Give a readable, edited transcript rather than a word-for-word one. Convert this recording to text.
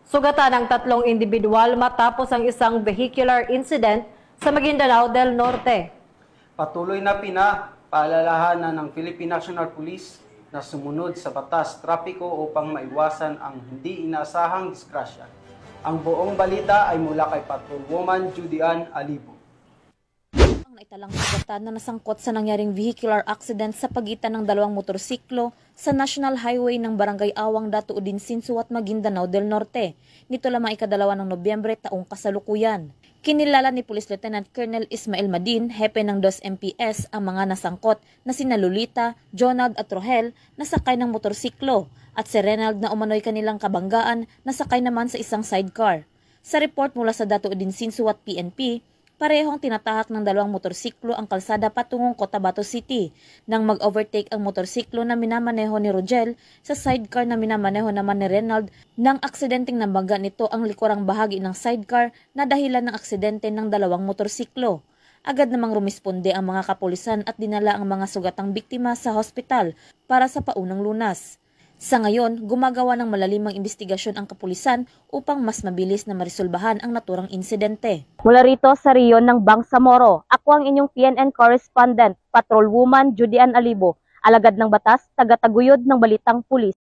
Sugatan ang tatlong individual matapos ang isang vehicular incident sa Maguindanao del Norte. Patuloy na pinapaalalahanan ng Philippine National Police na sumunod sa batas trapiko upang maiwasan ang hindi inaasahang disgrasya. Ang buong balita ay mula kay Patrolwoman Judy Ann Alibo. Ang naitalang sugatan na nasangkot sa nangyaring vehicular accident sa pagitan ng dalawang motorsiklo sa National Highway ng Barangay Awang, Dato Udinsinsu at Maguindanao del Norte. Nito lamang ika-2 ng Nobyembre taong kasalukuyan. Kinilala ni Police Lieutenant Colonel Ismael Madin, hepe ng 2 MPS, ang mga nasangkot na sina Lolita, Jonald at Rohel na sakay ng motorsiklo at si Renald na umano'y kanilang kabanggaan na sakay naman sa isang sidecar. Sa report mula sa Dato Udinsinsu at PNP, parehong tinatahak ng dalawang motorsiklo ang kalsada patungong Cotabato City nang mag-overtake ang motorsiklo na minamaneho ni Rogel sa sidecar na minamaneho naman ni Renald nang aksidenteng nabangga nito ang likurang bahagi ng sidecar na dahilan ng aksidente ng dalawang motorsiklo. Agad namang rumisponde ang mga kapulisan at dinala ang mga sugatang biktima sa hospital para sa paunang lunas. Sa ngayon, gumagawa ng malalimang investigasyon ang kapulisan upang mas mabilis na marisolbahan ang naturang insidente. Mula rito sa riyon ng Bangsamoro, ako ang inyong PNN correspondent, Patrolwoman Judy Ann Alibo, alagad ng batas, taga-taguyod ng Balitang Pulis.